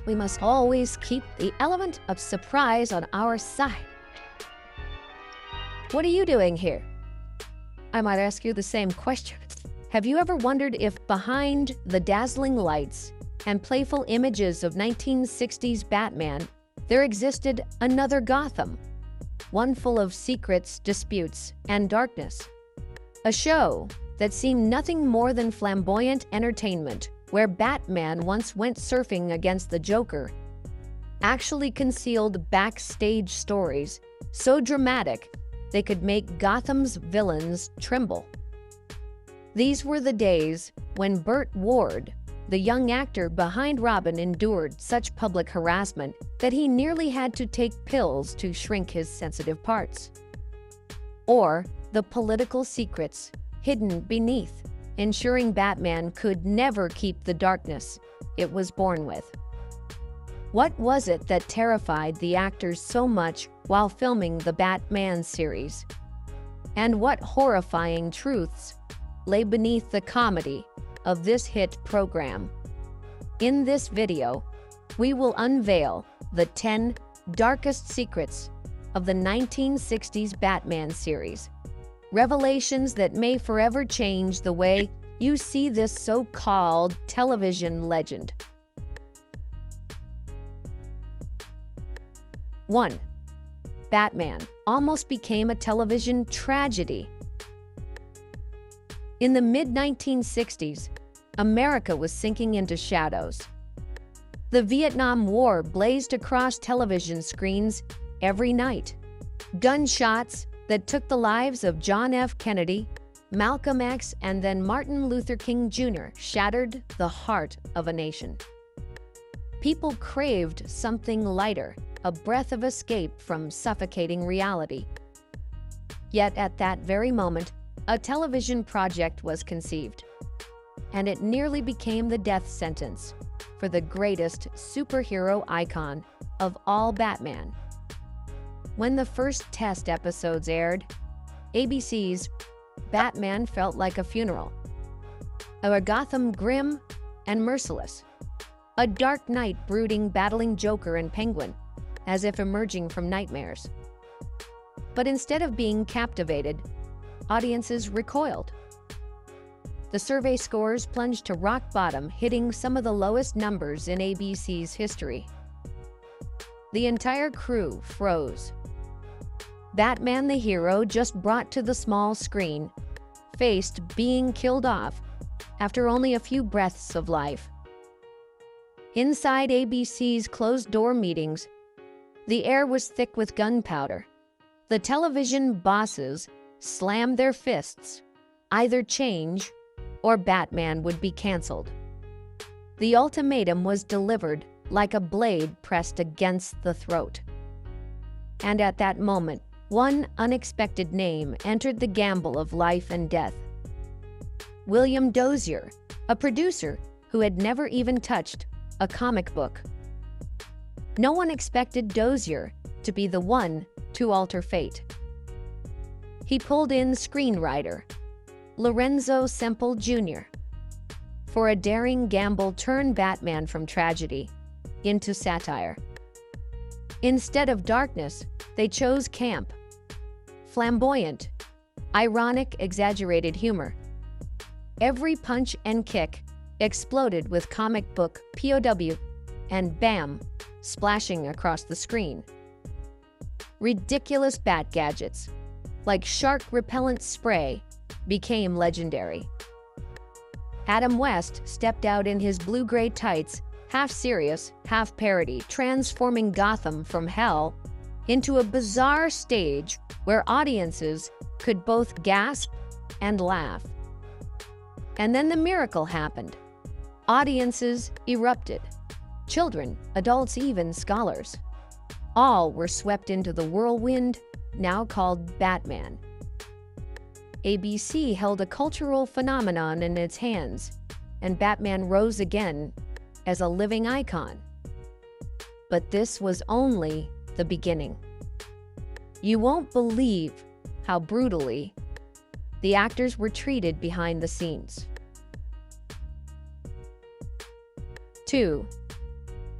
We must always keep the element of surprise on our side. What are you doing here? I might ask you the same question. Have you ever wondered if behind the dazzling lights and playful images of 1960s Batman, there existed another Gotham, one full of secrets, disputes, and darkness? A show that seemed nothing more than flamboyant entertainment, where Batman once went surfing against the Joker, actually concealed backstage stories so dramatic they could make Gotham's villains tremble. These were the days when Burt Ward, the young actor behind Robin, endured such public harassment that he nearly had to take pills to shrink his sensitive parts. Or the political secrets hidden beneath, ensuring Batman could never keep the darkness it was born with. What was it that terrified the actors so much while filming the Batman series? And what horrifying truths lay beneath the comedy of this hit program? In this video, we will unveil the 10 darkest secrets of the 1960s Batman series. Revelations that may forever change the way you see this so-called television legend. 1. Batman almost became a television tragedy. In the mid-1960s, America was sinking into shadows. The Vietnam War blazed across television screens every night. Gunshots that took the lives of John F. Kennedy, Malcolm X, and then Martin Luther King Jr. shattered the heart of a nation. People craved something lighter, a breath of escape from suffocating reality. Yet at that very moment, a television project was conceived, and it nearly became the death sentence for the greatest superhero icon of all, Batman. When the first test episodes aired, ABC's Batman felt like a funeral. A Gotham grim and merciless. A Dark Knight brooding, battling Joker and Penguin, as if emerging from nightmares. But instead of being captivated, audiences recoiled. The survey scores plunged to rock bottom, hitting some of the lowest numbers in ABC's history. The entire crew froze. Batman, the hero just brought to the small screen, faced being killed off after only a few breaths of life. Inside ABC's closed-door meetings, the air was thick with gunpowder. The television bosses slammed their fists. Either change or Batman would be canceled. The ultimatum was delivered like a blade pressed against the throat. And at that moment, one unexpected name entered the gamble of life and death. William Dozier, a producer who had never even touched a comic book. No one expected Dozier to be the one to alter fate. He pulled in screenwriter Lorenzo Semple Jr. for a daring gamble, turn Batman from tragedy into satire. Instead of darkness, they chose camp, flamboyant, ironic, exaggerated humor. Every punch and kick exploded with comic book POW and bam, splashing across the screen. Ridiculous bat gadgets, like shark repellent spray, became legendary. Adam West stepped out in his blue-gray tights, half serious, half parody, transforming Gotham from hell into a bizarre stage where audiences could both gasp and laugh. And then the miracle happened. Audiences erupted. Children, adults, even scholars. All were swept into the whirlwind now called Batman. ABC held a cultural phenomenon in its hands, and Batman rose again as a living icon. But this was only the beginning. You won't believe how brutally the actors were treated behind the scenes. 2.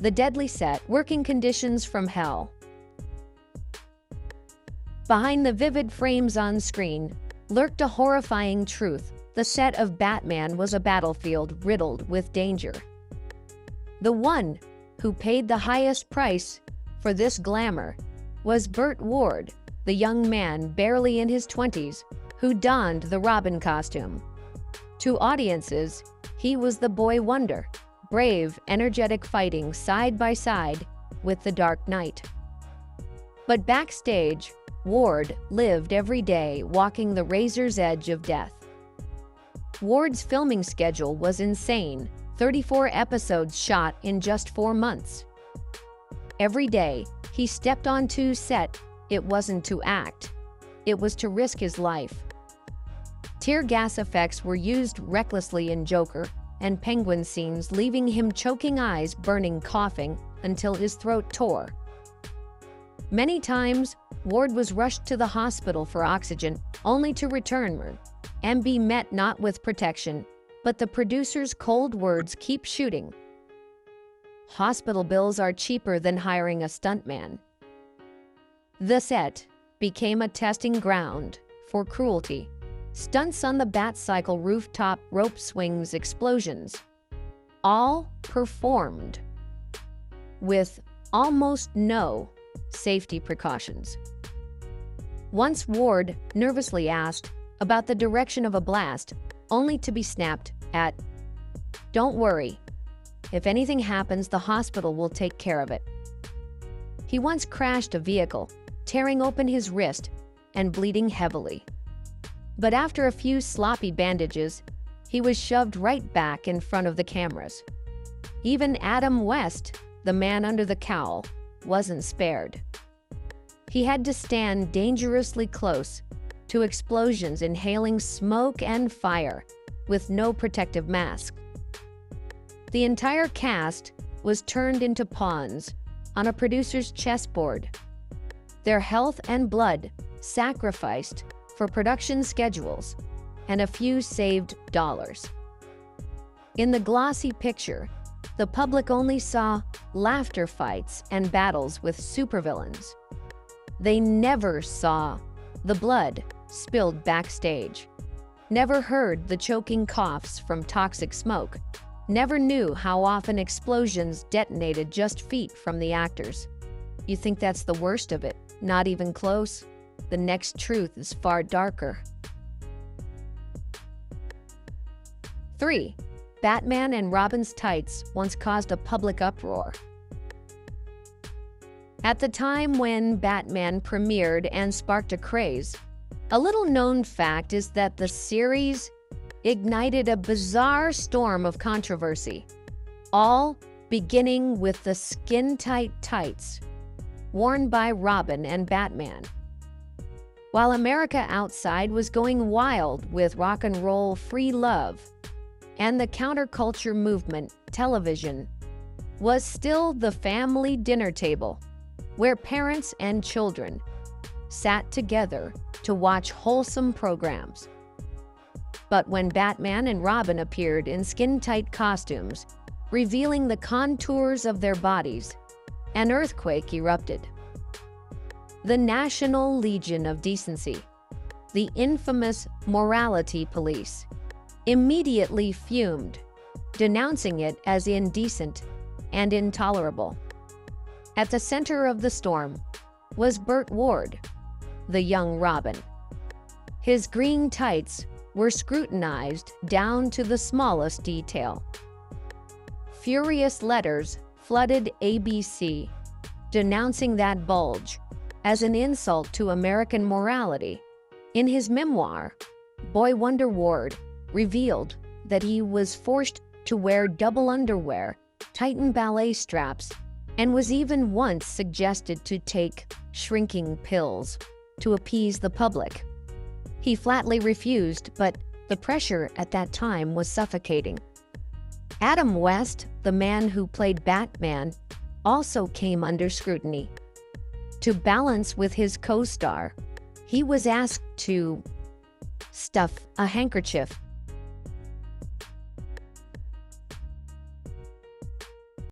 The deadly set, working conditions from hell. Behind the vivid frames on screen lurked a horrifying truth. The set of Batman was a battlefield riddled with danger. The one who paid the highest price for this glamour was Burt Ward, the young man barely in his 20s who donned the Robin costume. To audiences, he was the boy wonder, brave, energetic, fighting side by side with the Dark Knight. But backstage, Ward lived every day walking the razor's edge of death. Ward's filming schedule was insane, 34 episodes shot in just 4 months. Every day, he stepped onto set. It wasn't to act, it was to risk his life. Tear gas effects were used recklessly in Joker and Penguin scenes, leaving him choking, eyes burning, coughing until his throat tore. Many times, Ward was rushed to the hospital for oxygen, only to return and be met not with protection, but the producer's cold words, "Keep shooting. Hospital bills are cheaper than hiring a stuntman." The set became a testing ground for cruelty. Stunts on the Bat-cycle, rooftop, rope swings, explosions, all performed with almost no safety precautions. Once Ward nervously asked about the direction of a blast, only to be snapped at, "Don't worry. If anything happens, the hospital will take care of it." He once crashed a vehicle, tearing open his wrist and bleeding heavily. But after a few sloppy bandages, he was shoved right back in front of the cameras. Even Adam West, the man under the cowl, wasn't spared. He had to stand dangerously close to explosions, inhaling smoke and fire with no protective mask. The entire cast was turned into pawns on a producer's chessboard, their health and blood sacrificed for production schedules and a few saved dollars. In the glossy picture, the public only saw laughter fights and battles with supervillains. They never saw the blood spilled backstage, never heard the choking coughs from toxic smoke, never knew how often explosions detonated just feet from the actors. You think that's the worst of it? Not even close. The next truth is far darker. 3. Batman and Robin's tights once caused a public uproar. At the time when Batman premiered and sparked a craze, a little-known fact is that the series ignited a bizarre storm of controversy, all beginning with the skin-tight tights worn by Robin and Batman. While America outside was going wild with rock and roll, free love, and the counterculture movement, television was still the family dinner table where parents and children sat together to watch wholesome programs. But when Batman and Robin appeared in skin-tight costumes, revealing the contours of their bodies, an earthquake erupted. The National Legion of Decency, the infamous morality police, immediately fumed, denouncing it as indecent and intolerable. At the center of the storm was Burt Ward, the young Robin. His green tights were scrutinized down to the smallest detail. Furious letters flooded ABC, denouncing that bulge as an insult to American morality. In his memoir, Boy Wonder, Ward revealed that he was forced to wear double underwear, tighten ballet straps, and was even once suggested to take shrinking pills to appease the public. He flatly refused, but the pressure at that time was suffocating. Adam West, the man who played Batman, also came under scrutiny. To balance with his co-star, he was asked to stuff a handkerchief